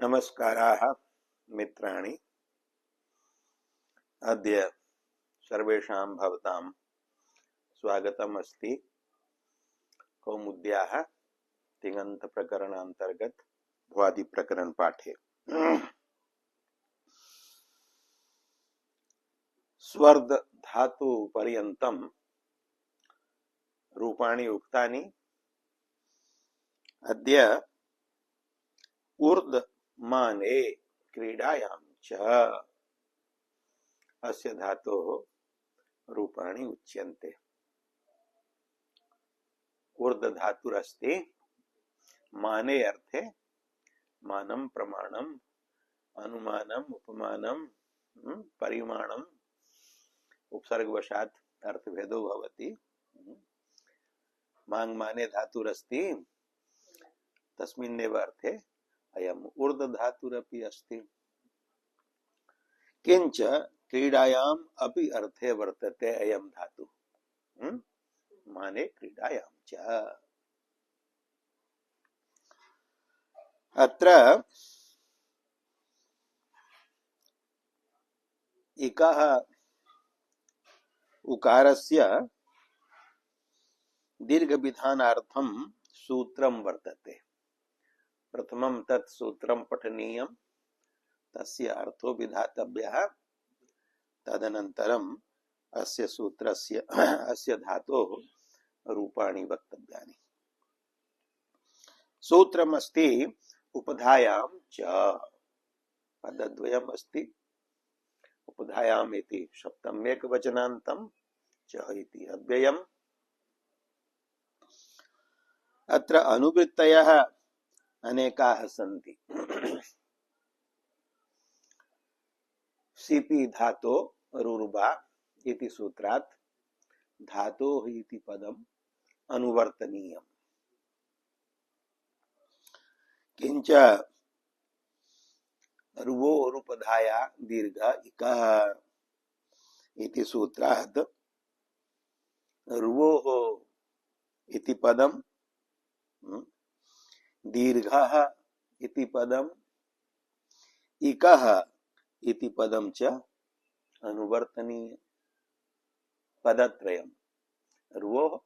नमस्काराः मित्राणि। अद्य सर्वेषां भवतां स्वागतम् अस्ति कौमुद्याः तिङन्तप्रकरणान्तर्गत भ्वादिप्रकरण पाठे। स्वर्ध धातु पर्यन्तं रूपाणि उक्तानि। अद्य ऊर्ध्वमाने क्रीडायां च अस्य धातोः रूपाणि उच्यन्ते। ऊर्ध्व धातुरस्ति माने अर्थे मानं प्रमाणम् अनुमानम् उपमानम् परिमाणम् उपसर्गवशात् अर्थभेदो भवति। मांग माने धातुरस्ति तस्मिन्नेव अर्थे अयम् ऊर्ध्व धातुरपि अस्ति। किंच क्रीडायाम् अपि अर्थे वर्तते अयम् धातु माने क्रीडायां च। अत्र इकः उकारस्य दीर्घविधानार्थं सूत्रं वर्तते। प्रथमं तत् सूत्रं पठनीयं, तस्य अर्थो विधातव्यः। तदनन्तरम् अस्य सूत्रस्य अस्य धातोः रूपाणि वक्तव्यानि। सूत्रमस्ति उपधायां च। पदद्वयम् अस्ति। उपधायाम् इति सप्तम्येकवचनान्तं, च इति अव्ययम्। अत्र अनुवृत्तयः अनेकाः सन्ति। सिपि धातो रुर्बा इति सूत्रात् धातोः इति पदम् अनुवर्तनीयम्। किंच रुवोरुपधाया दीर्घ इकः इति सूत्रात् रुवोः इति पदम् दीर्घः इति पदम् इकः इति पदं च अनुवर्तनीय। पदत्रयम् रुवोः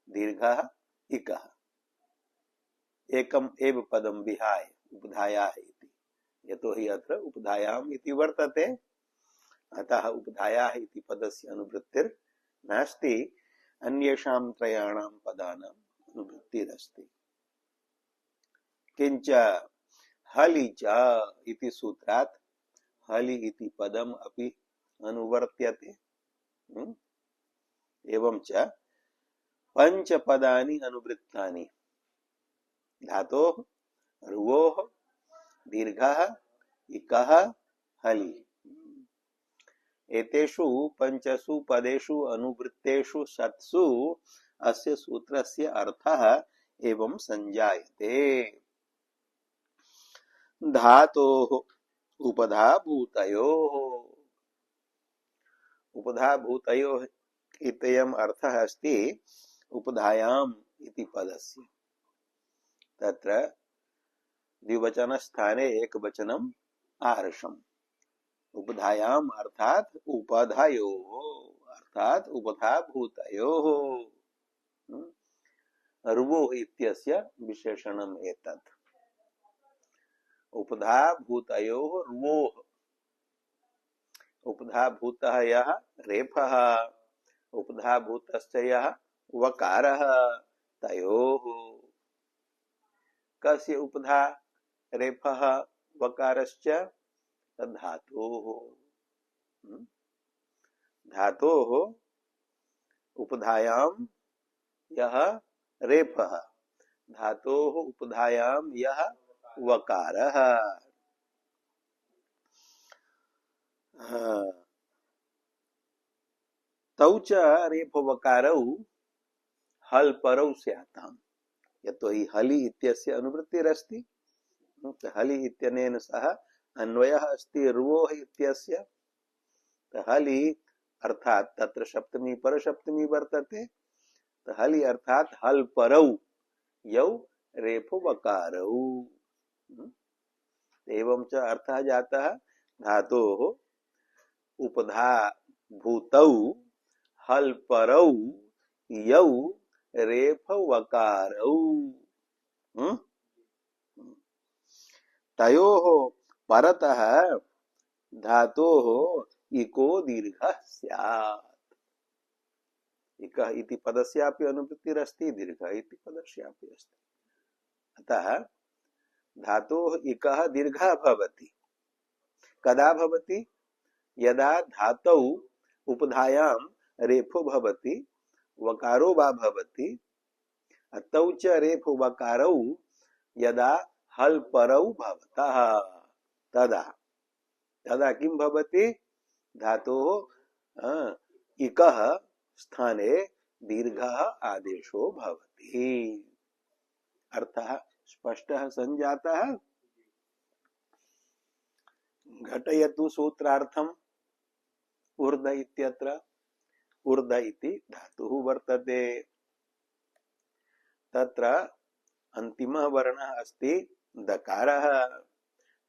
दीर्घः इकः एकम् एव पदं विहाय उपधायाः इति। यतोहि अत्र उपधायाम् इति वर्तते, अतः उपधायाः इति पदस्य अनुवृत्तिर् नास्ति। अन्येषां त्रयाणां पदानां अनुवृत्तिरस्ति। किंच हलि च इति सूत्रात् हलि इति पदम् अपि अनुवर्त्यते। एवं च पंचपदानि अनुवृत्तानि। धातोः रुवोः दीर्घः इकः हलि। एतेषु पंचसु पदेषु अनुवृत्तेषु सत्सु अस्य सूत्रस्य अर्थः एवं संजायते। धातोः उपधाभूतयोः। उपधाभूतयोः इत्ययम् अर्थः अस्ति उपधायाम् इति पदस्य। तत्र द्विवचनस्थाने एकवचनम् आहर्षम्। उपधायाम् अर्थात् उपधायोः अर्थात् उपधाभूतयोः। रुवोः इत्यस्य विशेषणम् एतत्। उपधाभूतयोः रुवोः। उपधाभूतः यः रेफः, उपधाभूतश्च यः वकारः, तयोः। कस्य उपधा रेफः वकारश्च? धातोः। धातोः उपधायां यः रेफः, धातोः उपधायां यः वकारः। तौ च रेफवकारौ हल् परौ स्याताम्। यतोहि हलि इत्यस्य अनुवृत्तिरस्ति। हलि इत्यनेन सह अन्वयः अस्ति रुवोः इत्यस्य। हलि अर्थात् तत्र सप्तमी परसप्तमी वर्तते। हलि अर्थात् हल् परौ यौ रेफवकारौ। एवं च अर्थः जातः धातोः उपधा भूतौ हल परौ यौ रेफ वकारौ तयोः परतः धातोः इको दीर्घः स्यात्। इकः इति पदस्यापि अनुवृत्तिरस्ति, दीर्घः इति पदस्यापि अस्ति। अतः धातोः इकः दीर्घः भवति। कदा भवति? यदा धातौ उपधायां रेफो भवति वकारो वा भवति, तौ च रेफो वकारौ यदा हल परौ भवतः तदा तदा किं भवति? धातोः इकः स्थाने दीर्घः आदेशो भवति। अर्थः स्पष्टः सञ्जातः। घटयतु सूत्रार्थम्। ऊर्ध इत्यत्र ऊर्ध इति धातुः वर्तते। तत्र अन्तिमः वर्णः अस्ति दकारः,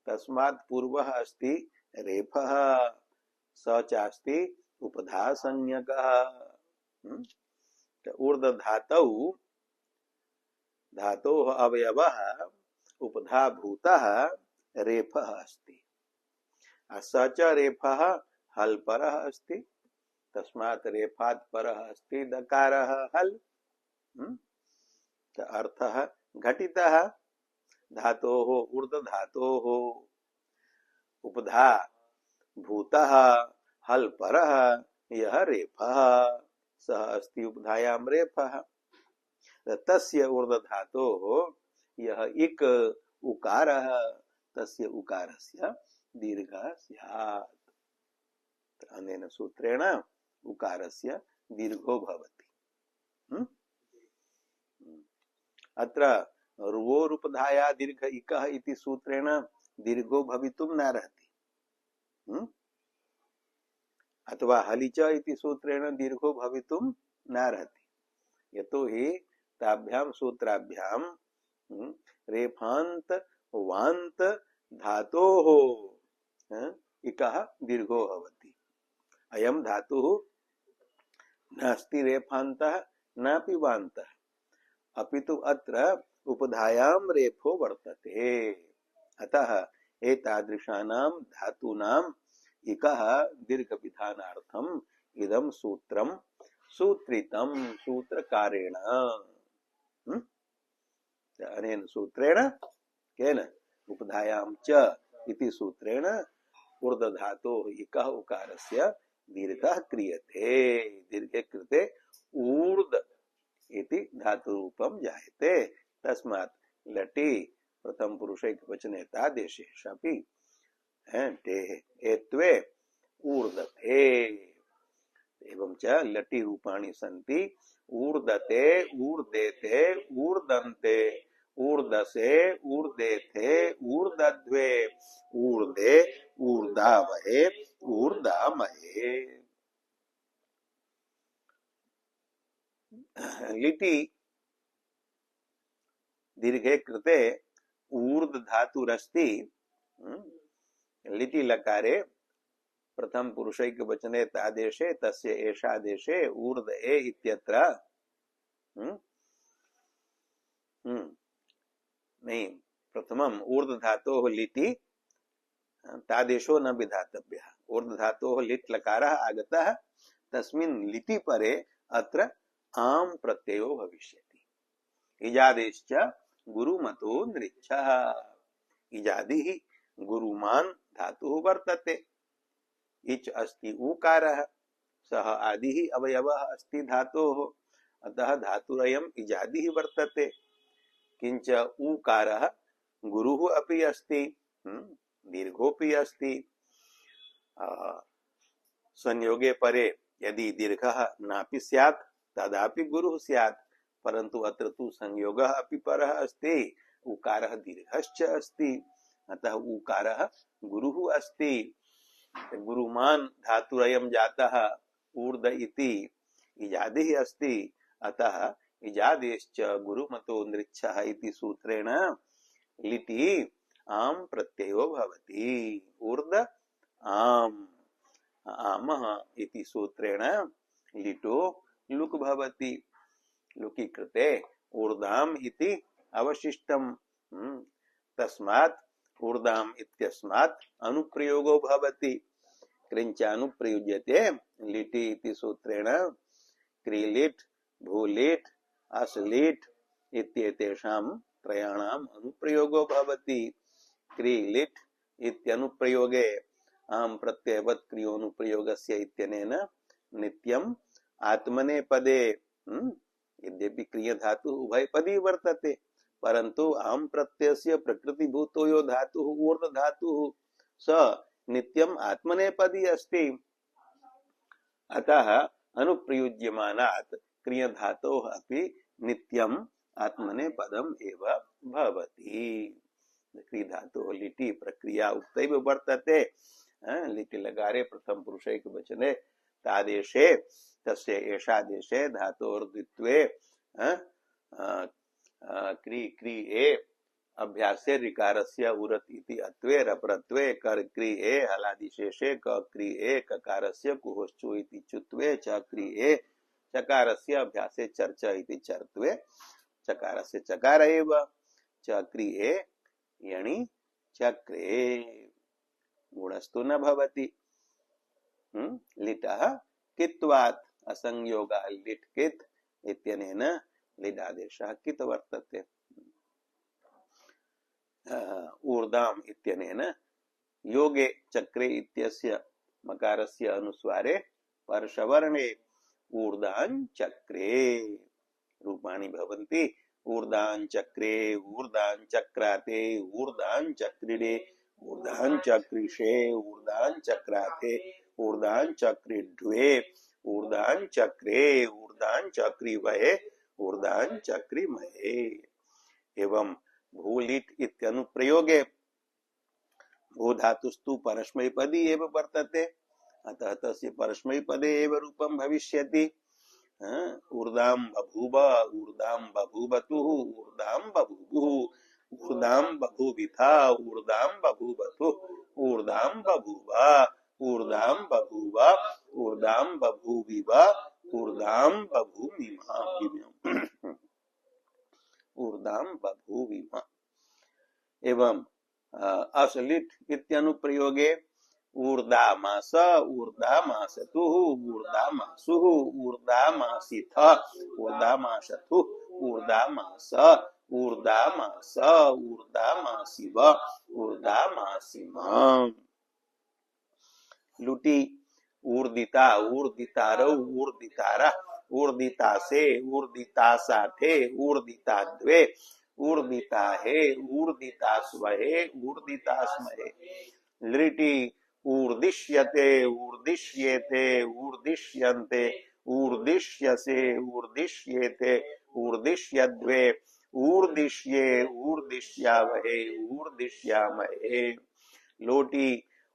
तस्मात् पूर्वः अस्ति रेफः, स चास्ति उपधा संज्ञकः। ऊर्ध धातोः अवयवः उपधा भूतः रेफः अस्ति। स च रेफः हल परः अस्ति, तस्मात् रेफात् परः अस्ति दकारः हल। अर्थः घटितः धातोः ऊर्ध धातोः उपधा भूतः हल परः यः रेफः, सः अस्ति उपधायां रेफः। तस्य ऊर्ध धातोः यः इक उकारः, तस्य उकारस्य दीर्घः स्यात्। अनेन सूत्रेण उकारस्य दीर्घो भवति। अत्र रुवोरुपधाया दीर्घ इकः इति सूत्रेण दीर्घो भवितुं नार्हति। अथवा हलिच इति सूत्रेण दीर्घो भवितुं नार्हति। यतोहि ताभ्यां सूत्राभ्यां रेफान्त वान्त धातोः इकः दीर्घो भवति। अयं धातुः नास्ति रेफान्तः नापि वान्तः, अपितु अत्र उपधायां रेफो वर्तते। अतः एतादृशानां धातूनां इकः दीर्घविधानार्थम् इदं सूत्रं सूत्रितं सूत्रकारेण। अनेन सूत्रेण केन? उपधायां च इति सूत्रेण ऊर्ध्वधातोः इकः उकारस्य दीर्घः क्रियते। दीर्घे कृते ऊर्ध्व इति धातुरूपं जायते। तस्मात् लटि प्रथम पुरुषैकवचने तादेशेषापि टेः एत्वे ऊर्धते। एवं च लटि रूपाणि सन्ति ऊर्धते, ऊर्धेते, ऊर्धन्ते, ऊर्धसे, ऊर्धेथे, ऊर्धध्वे, ऊर्धे, ऊर्धावहे, ऊर्धामहे। लिटि दीर्घे कृते ऊर्ध धातुरस्ति। लिटि लकारे प्रथम पुरुषैक वचने तादेशे तस्य एषादेशे ऊर्ध ए इत्यत्र नहीं, प्रथमम ऊर्ध धातोः लिटि तादेशो न विधातव्यः। ऊर्ध धातोः लिट् लकारः आगतः, तस्मिन् लिटि परे अत्र आम प्रत्ययो भविष्यति। इजादेश्च गुरुमतो नृच्छः। इजादिः गुरुमान् धातुः वर्तते। इच अस्ति ऊकारः, सः आदिः अवयवः अस्ति धातोः, अतः धातुरयम् इजादिः वर्तते। किंच ऊकारः गुरुः अपि अस्ति, दीर्घोऽपि अस्ति। संयोगे परे यदि दीर्घः नापि स्यात् तदापि गुरुः स्यात्, परन्तु अत्र तु संयोगः अपि परः अस्ति, उकारः दीर्घश्च अस्ति, अतः उकारः गुरुः अस्ति। गुरुमान् धातुरयं जातः ऊर्ध इति इजादिः अस्ति, अतः इजादेश्च गुरुमतो नृच्छः इति सूत्रेण लिटि आम प्रत्ययो भवति। ऊर्ध आम आमः इति सूत्रेण लिटो लुक् भवति। लुकि कृते ऊर्धाम इति अवशिष्टम्। तस्मात् ऊर्धाम इत्यस्मात् अनुप्रयोगो भवति। क्रिंच अनुप्रयुज्यते लिटि इति सूत्रेण क्रीलिट् भूलिट् असलिट् इत्येतेषां त्रयाणाम् अनुप्रयोगो भवति। क्रीलिट् इत्यनुप्रयोगे आम प्रत्ययवत् क्रियोनुप्रयोगस्य इत्यनेन नित्यम् आत्मनेपदे यद्यपि क्रिय धातु उभयपदी वर्तते परन्तु आम प्रत्ययस्य प्रकृतिभूतो यो धातुः ऊर्ध्व धातुः स नित्यम् आत्मनेपदी अस्ति। अतः अनुप्रयुज्यमानात् क्रिय धातोः अपि नित्यम् आत्मनेपदम् एव भवति। क्रिय धातुः लिटि प्रक्रिया उक्तैव वर्तते। लिटि लगारे प्रथम पुरुष एकवचने तादेशे तस्य एषादेशे धातोर्द्वित्वे क्री क्रिये अभ्यासे ऋकारस्य उरत् इति अत्वे रपरत्वे कर क्रिये हलादिशेषे क क्रिये ककारस्य कुहोश्चु इति चुत्वे च क्रिये चकारस्य अभ्यासे चर्च इति चर्त्वे चकारस्य चकार एव च क्रिये यणि चक्रे गुणस्तु न भवति। लिटः कित्वात् असंयोगः लिट् कित् इत्यनेन लिडादेशः कित् वर्तते। ऊर्धाम इत्यनेन योगे चक्रे इत्यस्य मकारस्य अनुस्वारे परशवर्णे ऊर्धान् चक्रे रूपाणि भवन्ति। ऊर्धान् चक्रे ऊर्धान् चक्राते ऊर्धान् चक्रिरे ऊर्धान् चक्रिषे ऊर्धान् चक्राते ऊर्धान् चक्रिड्वे ऊर्धान् चक्रे ऊर्धान् चक्रिवहे ऊर्धान् चक्रिमहे। एवं भूलिट् इत्यनुप्रयोगे भू धातुस्तु परस्मैपदी एव वर्तते अतः तस्य परस्मैपदे एव रूपं भविष्यति। ऊर्धां बभूव ऊर्धां बभूवतुः ऊर्धां बभूवुः ऊर्धां बभूविथा ऊर्धां बभूवतुः ऊर्धां बभूव ऊर्धां बभूव ऊर्धां बभूविव ऊर्धां बभूमिमा ऊर्धां बभूविम। एवं असलिट् इत्यनुप्रयोगे ऊर्धामास ऊर्धामासतुः ऊर्धामासुः ऊर्धामासिथ ऊर्धामासतुः ऊर्धामास ऊर्धामास ऊर्धामासिव ऊर्धामासिमा। लुटि ऊर्दिता ऊर्दितारौ ऊर्दितारः ऊर्दितासे ऊर्दितासाथे ऊर्दिताद्वे ऊर्दिताहे ऊर्दितास्वहे ऊर्दितास्महे। लिटि ऊर्दिश्यते ऊर्दिश्येते ऊर्दिश्यन्ते ऊर्दिश्यसे ऊर्दिश्येते ऊर्दिश्यद्वे ऊर्दिश्ये ऊर्दिश्यावहे ऊर्दिश्यामहे। लोटि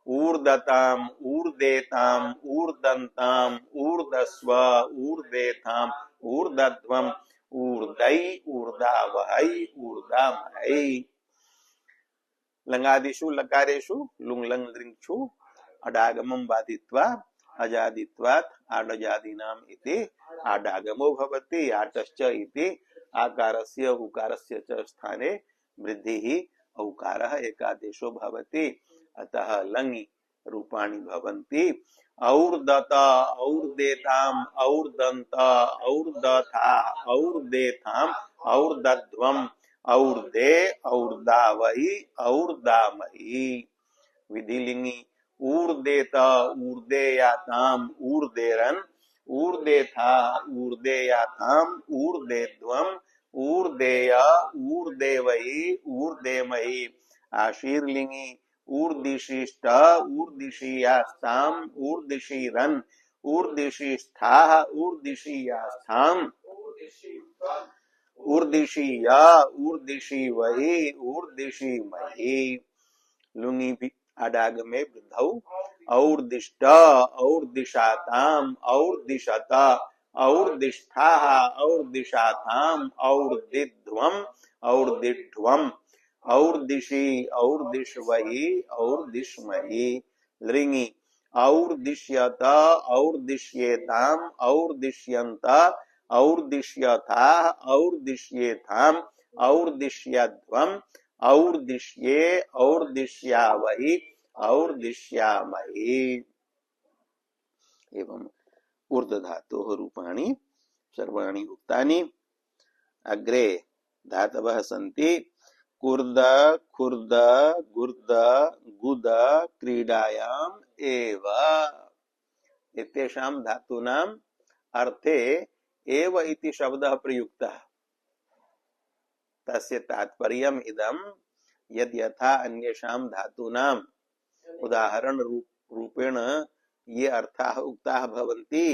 ऊर्दताम् ऊर्देताम् ऊर्दन्ताम् ऊर्दस्व ऊर्देताम् ऊर्दध्वम् ऊर्दै ऊर्दावहै ऊर्दामहै। लंगादिषु लकारेषु लुंग लंग दृङ्क्षु अडागमं बाधित्वा अजादित्वात् आडजादीनाम् इति आडागमो भवति। आटश्च इति आकारस्य उकारस्य च स्थाने वृद्धिः औकारः एकादेशो भवति अतः लङि रूपाणि भवन्ति। और्दत और्देताम् और्दन्त और्दथा और्देताम् और्दध्वम् और्दे और्दावहि और्दामहि। विधिलिंगी ऊर्देत ऊर्देयाताम् ऊर्देरन् ऊर्देथा ऊर्देयाताम् ऊर्देध्वम् ऊर्देय ऊर्देवहि ऊर्देमहि। आशीर्लिंगी ऊर्दिशिष्ट ऊर्दिशीयास्ताम् ऊर्दिशीरन् ऊर्दिशीस्थाः ऊर्दिशीयास्थाम् ऊर्दिशीया ऊर्दिशीवहि ऊर्दिशीमहि। लुङि आडागमे वृद्धौ और्दिष्ट और्दिशाताम् और्दिशत और्दिष्ठाः और्दिशाताम् और्दिध्वम् और्दिध्वम्। और दिशि और दिश वही और दिशमहि लृंगी और दिश्यत और दिश्येताम और दिश्यंत और दिश्यथा और दिश्येथाम और दिश्यध्वम और दिश्ये और दिश्यावहि और दिश्यामहि एवं ऊर्ध्व धातोः रूपाणि सर्वाणि उक्तानि अग्रे धातवः सन्ति कुर्द खुर्द गुर्द गुद क्रीडायाम् एव इत्येषां धातूनाम् अर्थे एव इति शब्दः प्रयुक्तः तस्य तात्पर्यम् इदं यद् यथा अन्येषां धातूनाम् उदाहरण रूपेण ये अर्थाः उक्ताः भवन्ति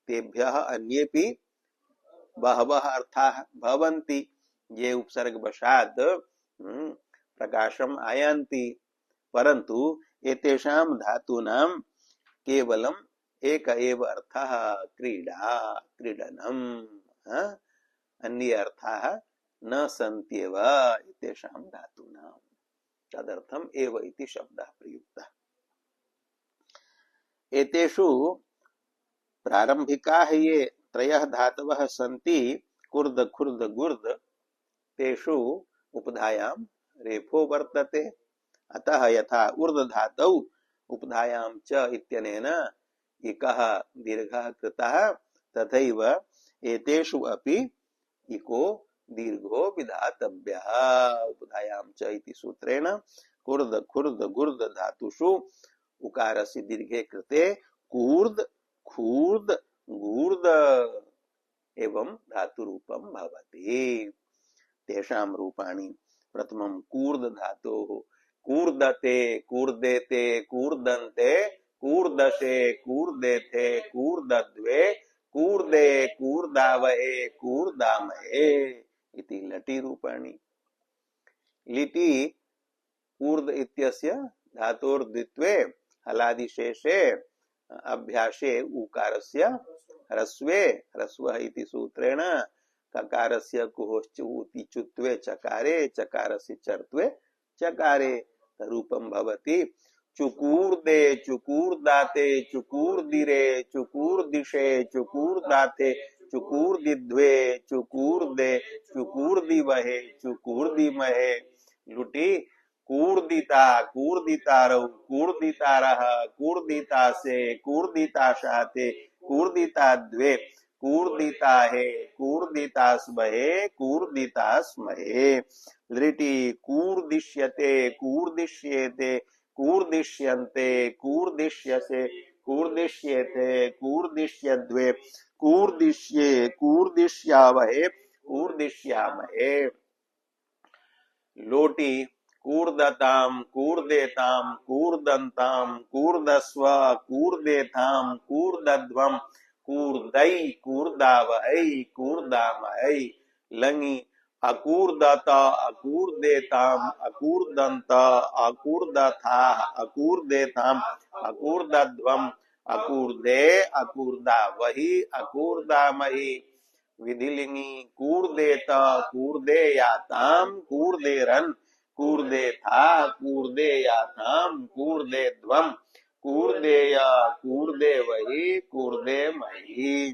तेभ्यः अन्येपि बहवः अर्थाः भवन्ति ये उपसर्गवशात् प्रकाशम् आयान्ति परन्तु एतेषां धातूनां केवलम् एक एव अर्थः क्रीडा क्रीडनम् अन्ये अर्थाः न सन्त्येव एतेषां धातूनां तदर्थम् एव इति शब्दः प्रयुक्तः एतेषु प्रारंभिकाः ये त्रयः धातवः सन्ति कुर्द खुर्द गुर्द तेषु उपधायां रेफो वर्तते अतः यथा ऊर्ध्व धातौ उपधायां च इत्यनेन इकः दीर्घः कृतः तथैव एतेषु अपि इको दीर्घो विधातव्यः उपधायां च इति सूत्रेण कुर्द खुर्द गुर्द धातुषु उकारस्य दीर्घे कृते कूर्द खूर्द गूर्द एवं धातु रूपं भवति तेषां रूपाणि प्रथमं कूर्द धातोः कूर्दते कूर्देते कूर्दन्ते कूर्दशे कूर्देथे कूर्दद्वे कूर्दे कूर्दावहे कूर्दामहे इति लटि रूपाणि लिटि कूर्द इत्यस्य धातोर्द्वित्वे हलादिशेषे अभ्यासे उकारस्य ह्रस्वे ह्रस्वः इति सूत्रेण ककारस्य कुहोश्चूति चुत्वे चकारे चकारस्य चर्त्वे चकारे रूपं भवति चुकूर्दे चुकूर्दाते चुकूर्दिरे चुकूर्दिशे चुकूर्दाते चुकूर्दिद्वे चुकूर्दे चुकूर्दिवहे चुकूर्दिमहे लुटि कूर्दिता कूर्दितारौ कूर्दितारः कूर्दितासे कूर्दिताशाते कूर्दिताद्वे कूर्दिताहे कूर्दितास्महे कूर्दितास्महे लृटि कूर्दिश्यते कूर्दिश्येते कूर्दिश्यन्ते कूर्दिश्यसे कूर्दिश्येते कूर्दिश्यद्वे कूर्दिश्ये कूर्दिश्यावहे कूर्दिश्यामहे लोटि कूर्दताम कूर्देताम कूर्दन्ताम कूर्दस्व कूर्देताम कूर्दध्वम कूर्दै कूर्दावहै कूर्दामहै लङि अकूर्दत अकूर्देताम अकूर्दन्त अकूर्दथाः अकूर्देताम अकूर्दध्वम अकूर्दे अकूर्दावहि अकूर्दामहि विधिलिंगी कूर्देत कूर्देयाताम कूर्देरन कूर्देथा कूर्देयाताम कूर्देध्वम कूर्देया कूर्देवहि कूर्देमहि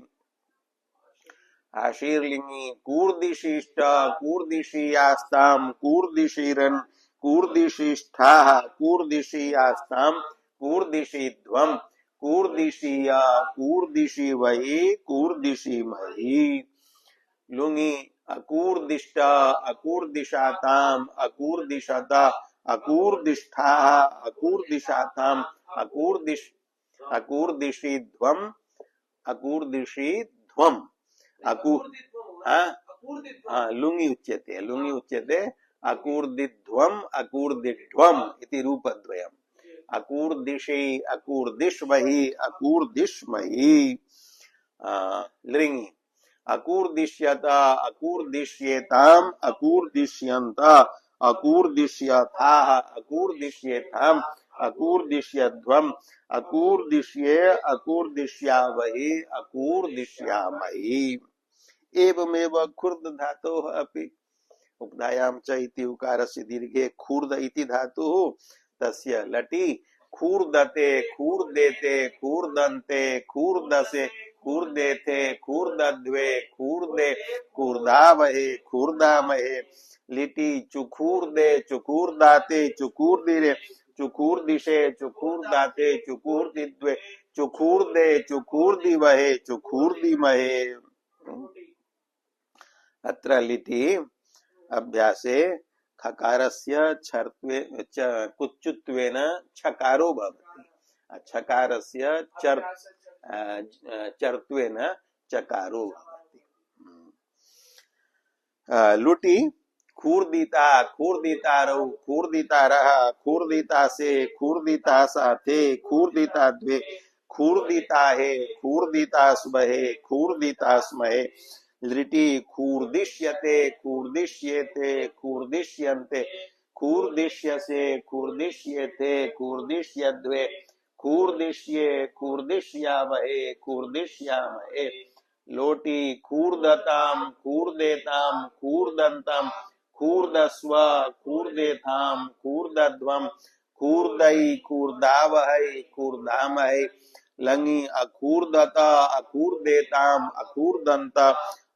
आशीर्लिंगी कूर्दिशिष्ट कूर्दिशीयास्ताम कूर्दिशीरन कूर्दिशिष्ठाः कूर्दिशीयास्ताम कूर्दिशीध्वम कूर्दिशीया कूर्दिशीवहि कूर्दिशीमहि लुङि अकूर्दिष्ट अकूर्दिशाताम अकूर्दिशत अकूर्दिष्ठाः अकूर्दिशाताम अकूर्दिश अकूर्दिशीध्वम अकूर्दिशीध्वम लुङि उच्यते अकूर्दिध्वम अकूर्दिध्वम इति रूपद्वयम् अकूर्दिशे अकूर्दिष्महि अकूर्दिष्महि लृङि अकूर्दिश्यत अकूर्दिश्येताम अकूर्दिश्यन्त अकूर्दिश्यथाः अकूर्दिश्येताम अकूर्दिश्यध्वम अकूर्दिश्ये अकूर्दिश्यावहि अकूर्दिश्यामहि एवमेव खुर्द धातोः अपि उपधायाम च इति उकारस्य दीर्घे खूर्द इति धातुः तस्य लटि खूर्दते खूर्देते खूर्दन्ते खूर्दसे खूर्देथे खूर्दद्वे खूर्दे खूर्दावहे खूर्दामहे लिटि चुखूर्दे चुखूर्दाते चुखूर्दिरे चुखूर्दिशे चुखूर्दाते चुखूर्दिद्वे चुखूर्दे चुखूर्दिवहे चुखूर्दिमहे। अत्र लिटि अभ्यासे खकारस्य छर्त्वे कुच्चुत्वेन छकारो भवति, छकारस्य चर्त्वेन चकारो भवति। लुटि खूर्दिता खूर्दितारौ खूर्दितारः खूर्दितासे खूर्दितासाथे खूर्दिताद्वे खूर्दिताहे खूर्दितास्महे खूर्दितास्महे लिटि खूर्दिश्यते खूर्दिश्येते खूर्दिश्यन्ते खूर्दिश्यसे खूर्दिश्येते खूर्दिश्यद्वे खूर्दिश्ये खूर्दिश्यामहे खूर्दिश्यामहे लोटि खूर्दताम खूर्देताम खूर्दन्ताम खूर्दस्व खूर्देताम खूर्दध्वम खूर्दई खूर्दावहै खूर्दामहै लंगी अखूर्दता अखूर्देताम अखूर्दन्त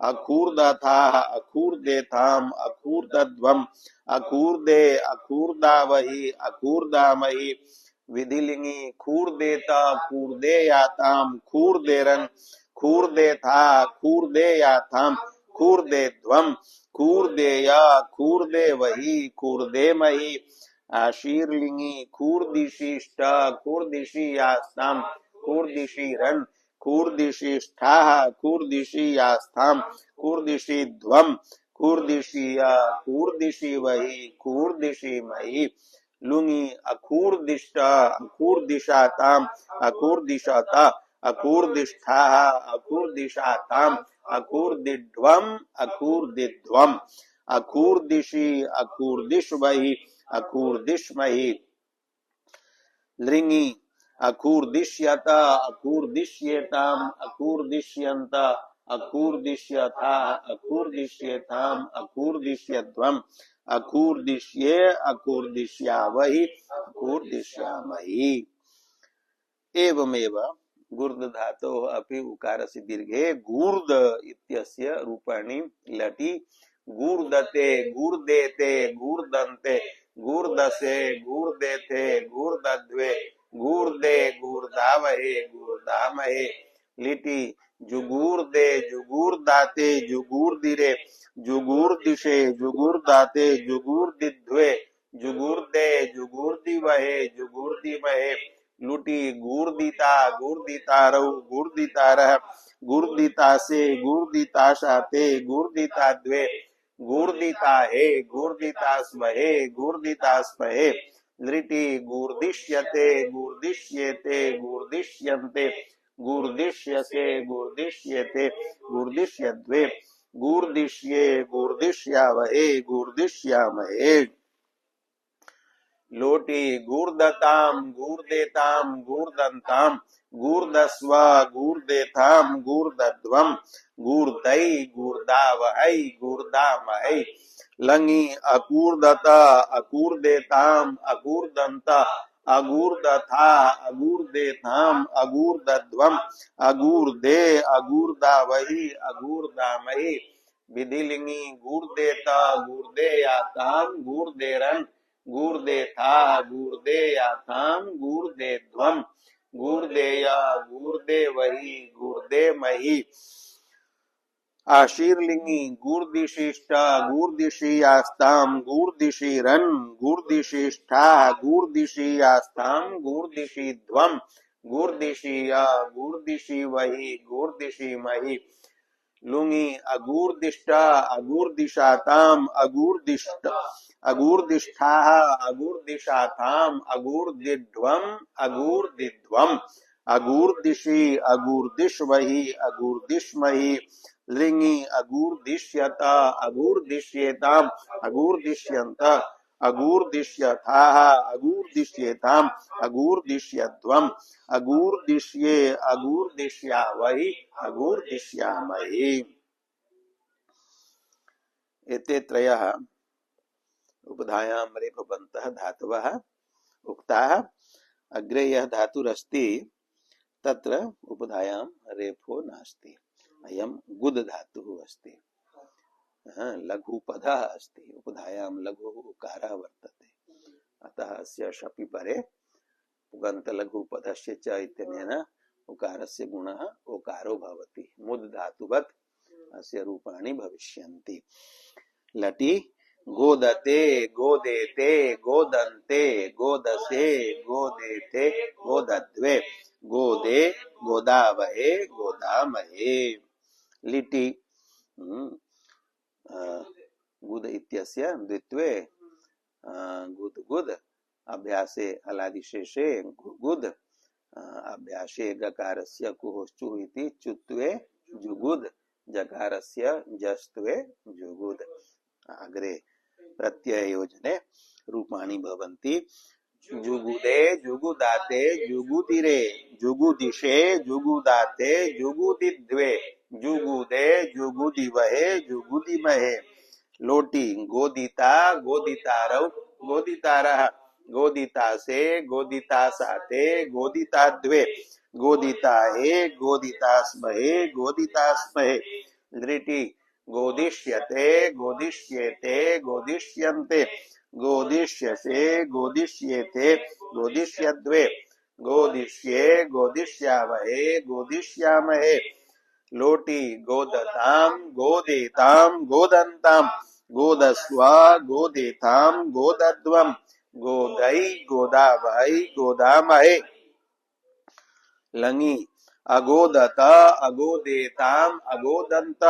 अखूर्दथा अखूर्देताम अखूर्दध्वम अखूर्दे अखूर्दावहि अखूर्दामहि विधिलिंगी खूर्देता खूर्देयाताम खूर्देरन खूर्देथा खूर्देयाताम खूर्देध्वम खूर्देया खूर्देवहि खूर्देमहि शीर्लिंगी खूर्दिशिष्ट खूर्दिशीयास्ताम खूर्दिशीरन खूर्दिशिष्ठाः खूर्दिशीयास्ताम खूर्दिशीध्वम खूर्दिशीया खूर्दिशीवहि खूर्दिशीमहि लुंगी अखूर्दिष्ट अखूर्दिशाताम अखूर्दिशता अखूर्दिष्ठाः अखूर्दिशाताम अखूर्दिध्वम अखूर्दिध्वम अखूर्दिशी अखूर्दिष्वहि अखूर्दिष्महि लृंगी अखूर्दिश्यत अखूर्दिश्येताम अखूर्दिश्यन्त अखूर्दिश्यथा अखूर्दिश्येताम अखूर्दिश्यध्वम अखूर्दिश्ये अखूर्दिश्यावहि अखूर्दिश्यामहि। एवमेव गुर्द धातोः अपि उकारस्य दीर्घे गूर्द इत्यस्य रूपाणि लटि गूर्दते गूर्देते गूर्दन्ते गूर्दसे गूर्देथे गूर्दद्वे गूर्दे गूर्दावहे गूर्दामहे लिटि जुगूर्दे जुगूर्दाते जुगूर्दिरे जुगूर्दिशे जुगूर्दाते जुगूर्दिद्वे जुगूर्दे जुगूर्दिवहे जुगूर्दिमहे लुटि गूर्दिता गूर्दितारौ गूर्दितारः गूर्दितासे गूर्दिताशाते गूर्दिताद्वे गूर्दिताहे गूर्दितास्महे गूर्दितास्महे लृटि गूर्दिश्यते गूर्दिश्येते गूर्दिश्यन्ते गूर्दिश्यसे गूर्दिश्येते गूर्दिश्यद्वे गूर्दिश्ये गूर्दिश्यावहे गूर्दिश्यामहे लोटि गूर्दताम गूर्देताम गूर्दन्ताम गूर्दस्व गूर्देताम गूर्दध्वम गूर्दै गूर्दावहै गूर्दामहै लंगी अकूर्दत अकूर्देताम अकूर्दन्त अगूर्दथा अगूर्देताम अगूर्दध्वम अगूर्दे अगूर्दावहि अगूर्दामहि विधिलिंगी गूर्देता गूर्देयाताम गूर्देरन गूर्देथा गूर्देयाताम गूर्देध्वम गूर्देया गूर्देवहि गूर्देमहि आशीर्लिंगी गूर्दिशिष्ट गूर्दिशीयास्ताम गूर्दिशीरन गूर्दिशिष्ठा गूर्दिशीयास्ताम गूर्दिशीध्वम गूर्दिशीया गूर्दिशीवहि गूर्दिशीमहि लुंगी अगूर्दिष्ट अगूर्दिशाताम अगूर्दिष्ट अगूर्दिष्ठाः अगूर्दिशाताम अगूर्दिध्वम अगूर्दिध्वम अगूर्दिशी अगूर्दिष्वहि अगूर्दिष्महि लिंगी अगूर्दिश्यत अगूर्दिश्येताम अगूर्दिश्यन्त अगूर्दिश्यथाः अगूर्दिश्येताम अगूर्दिश्यध्वम अगूर्दिश्ये अगूर्दिश्यावहि अगूर्दिश्यामहि। एते त्रयः उपधायां रेफबन्तः धातवः उक्ताः अग्रे यः धातुरस्ति तत्र उपधायां रेफो नास्ति। अयं गुद धातुः अस्ति। लघु पदः अस्ति। उपधायां लघु उकारः वर्तते। अतः अस्य शपि परे पुगन्त लघु पदस्य च इत्यनेन उकारस्य गुणः ओकारो भवति। मुद धातुवत् अस्य रूपाणि भविष्यन्ति। लटि गोदते गोदेते गोदन्ते गोदसे गोदेते गोदद्वे गोदे गोदावहे गोदामहे। लिटि गुद इत्यस्य द्वित्वे गुद गुद अभ्यासे अलादिशेषे गुद अभ्यासे गकारस्य कुहोश्चुः इति चुत्वे जुगुद जकारस्य जस्त्वे जुगुद। अग्रे प्रत्यययोजने रूपाणि भवन्ति। जुगुदे जुगुदाते जुगुदिरे जुगुदिशे जुगुदाते जुगुदिद्वे जुगुदे जुगुदिवहे जुगुदिमहे। लोटी गोदिता गोदितारौ गोदितारः गोदितासे गोदितासाते गोदिताद्वे गोदिताहे गोदितास्महे गोदितास्महे। दृष्टि गोदिष्यते गोदिष्येते गोदिष्यन्ते गोदिष्यसे गोदिष्येते गोदिष्यद्वे गोदिष्ये गोदिष्यावहे गोदिष्यामहे। लोटी गोदतां गोदेतां गोदन्तां गोदस्वा गोदेतां गोदद्वं गोदै गोदावै गोदामहे। लङि अगोदत अगोदेताम् अगोदन्त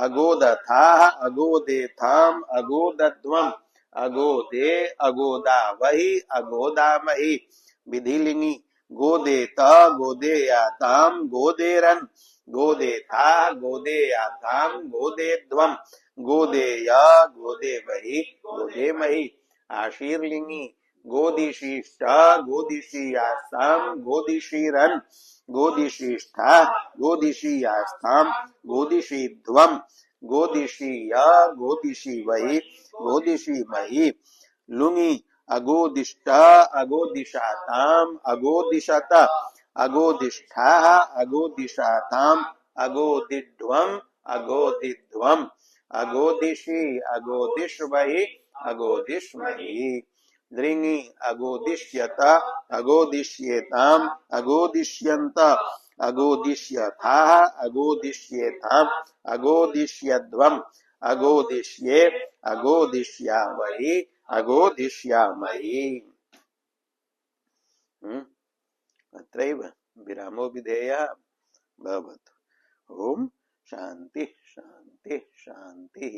अगोदथाः अगोदेथाम् अगोदध्वम् अगोदे अगोदावहि अगोदामहि। विधिलिङि गोदेत गोदेयाताम् गोदेरन् गोदेथा गोदेयाताम् गोदेध्वम् गोदेय गोदेवहि गोदेमहि। आशीर्लिङि गोदिशिष्ट गोदिशीयास्ताम् गोदिशीरन् गोदिशिष्ठा गोदिशीयास्ताम् गोदिशीध्वम् गोदिशीय गोदिशीवहि गोदिशीमहि। लुङि अगोदिष्ट अगोदिशाताम् अगोदिशत अगोदिष्ठाः अगोदिशाताम् अगोदिध्वम् अगोदिध्वम् अगोदिशि अगोदिष्वहि अगोदिष्महि। दृङि अगोदिष्यत अगोदिष्येताम् अगोदिष्यन्त अगोदिष्यथाः अगोदिष्येताम् अगोदिष्यध्वम् अगोदिष्ये अगोदिष्यावहि अगोदिष्यामहि। अत्रैव विरामो विधेयः भवतु। ओम शांति शांति शांति।